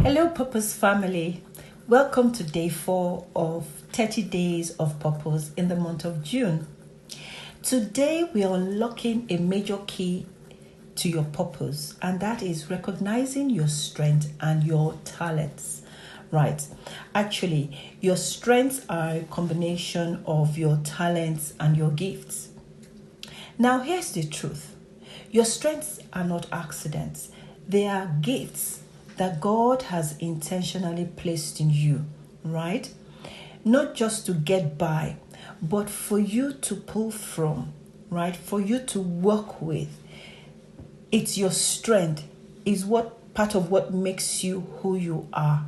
Hello, Purpose family. Welcome to day 4 of 30 Days of Purpose in the month of June. Today, we are unlocking a major key to your purpose, and that is recognizing your strength and your talents. Right. Actually, your strengths are a combination of your talents and your gifts. Now, here's the truth. Your strengths are not accidents. They are gifts that God has intentionally placed in you, right? Not just to get by, but for you to pull from, right? For you to work with. It's your strength, is what part of what makes you who you are,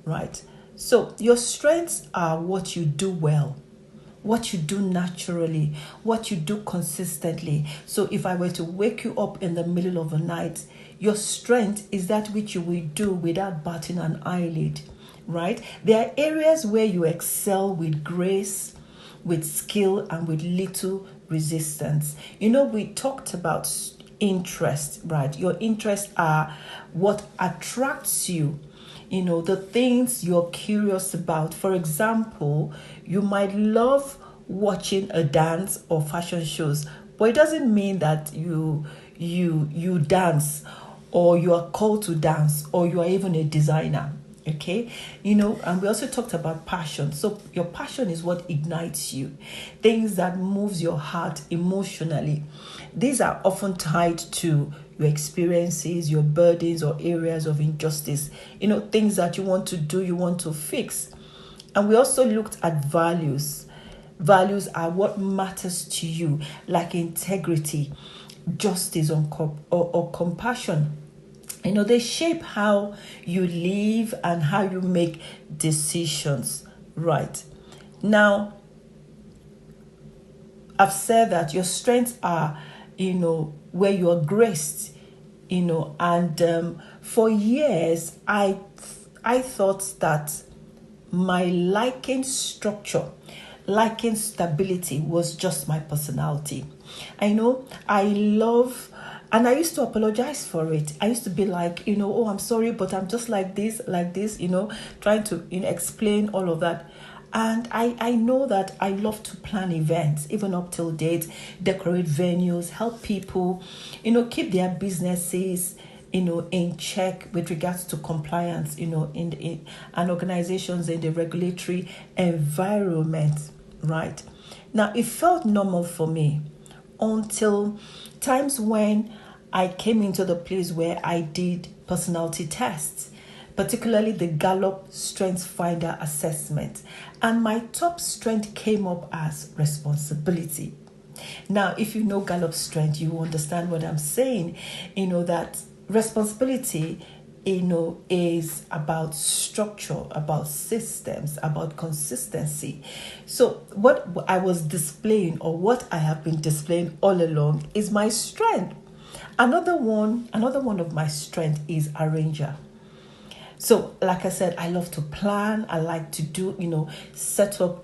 right? So your strengths are what you do well, what you do naturally, what you do consistently. So if I were to wake you up in the middle of the night, your strength is that which you will do without batting an eyelid, right? There are areas where you excel with grace, with skill, and with little resistance. We talked about interest, right? Your interests are what attracts you, the things you're curious about. For example, you might love watching a dance or fashion shows, but it doesn't mean that you dance, or you are called to dance, or you are even a designer. Okay, and we also talked about passion. So your passion is what ignites you, things that moves your heart emotionally. These are often tied to your experiences, your burdens, or areas of injustice, things that you want to do, you want to fix. And we also looked at values. Values are what matters to you, like integrity, justice, or compassion. They shape how you live and how you make decisions, right? Now, I've said that your strengths are, where you are graced, and for years, I thought that my liking structure, liking stability was just my personality. I love, and I used to apologize for it. I used to be like, oh, I'm sorry, but I'm just like this, trying to explain all of that. And I know that I love to plan events, even up till date, decorate venues, help people, keep their businesses, in check with regards to compliance, in and organizations in the regulatory environment, right? Now, it felt normal for me until times when I came into the place where I did personality tests, particularly the Gallup Strengths Finder assessment. And my top strength came up as responsibility. Now, if you know Gallup Strength, you understand what I'm saying. That responsibility, is about structure, about systems, about consistency. So what I was displaying, or what I have been displaying all along, is my strength. Another one of my strength is arranger. So, like I said, I love to plan. I like to do, set up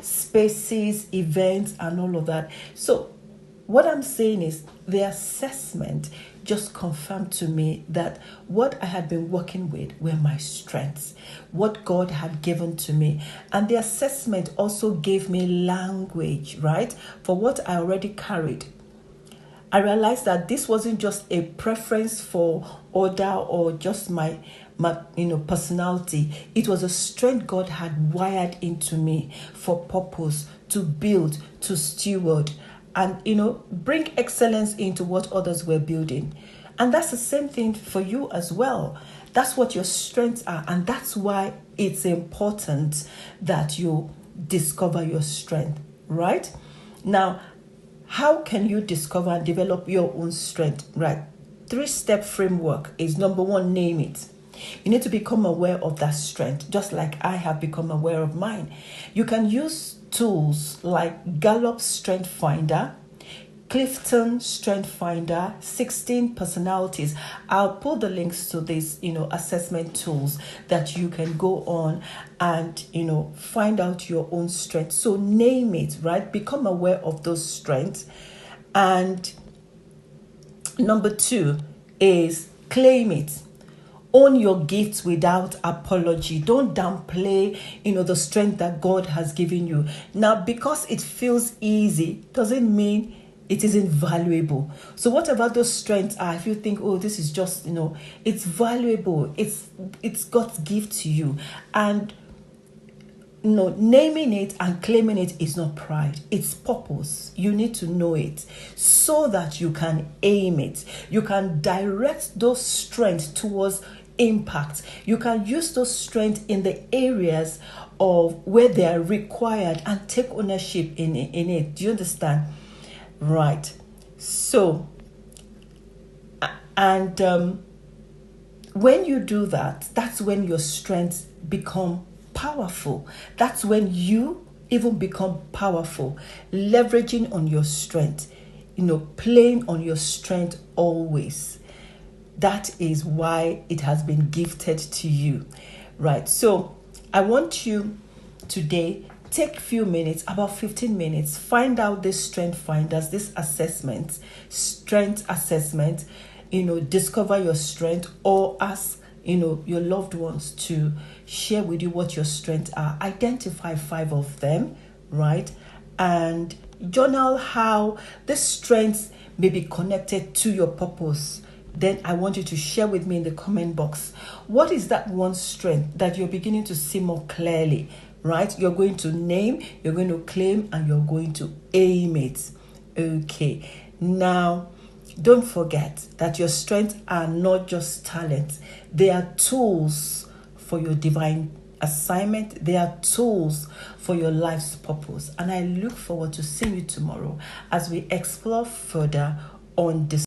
spaces, events, and all of that. So, what I'm saying is the assessment just confirmed to me that what I had been working with were my strengths, what God had given to me. And the assessment also gave me language, right, for what I already carried. I realized that this wasn't just a preference for order or just my personality. It was a strength God had wired into me for purpose, to build, to steward, and bring excellence into what others were building. And that's the same thing for you as well. That's what your strengths are, and that's why it's important that you discover your strength, right? Now, how can you discover and develop your own strength, right? 3-step framework is: number 1, name it. You need to become aware of that strength, just like I have become aware of mine. You can use tools like Gallup Strength Finder, Clifton Strength Finder, 16 personalities. I'll put the links to these, assessment tools that you can go on and, find out your own strength. So name it, right? Become aware of those strengths. And number 2 is claim it. Own your gifts without apology. Don't downplay, the strength that God has given you. Now, because it feels easy, doesn't mean it is invaluable. So whatever those strengths are, if you think, oh, this is just, it's valuable. It's God's gift to you. And naming it and claiming it is not pride. It's purpose. You need to know it so that you can aim it. You can direct those strengths towards impact. You can use those strengths in the areas of where they are required and take ownership in it. Do you understand? Right. So, and when you do that, that's when your strengths become powerful. That's when you even become powerful, leveraging on your strength, playing on your strength always. That is why it has been gifted to you, right? So I want you today, take a few minutes, about 15 minutes, find out this strength finders, this strength assessment, discover your strength, or ask your loved ones to share with you what your strengths are. Identify 5 of them, right? And journal how this strengths may be connected to your purpose. Then I want you to share with me in the comment box. What is that one strength that you're beginning to see more clearly, right? You're going to name, you're going to claim, and you're going to aim it. Okay. Now, don't forget that your strengths are not just talents. They are tools for your divine assignment. They are tools for your life's purpose. And I look forward to seeing you tomorrow as we explore further on this.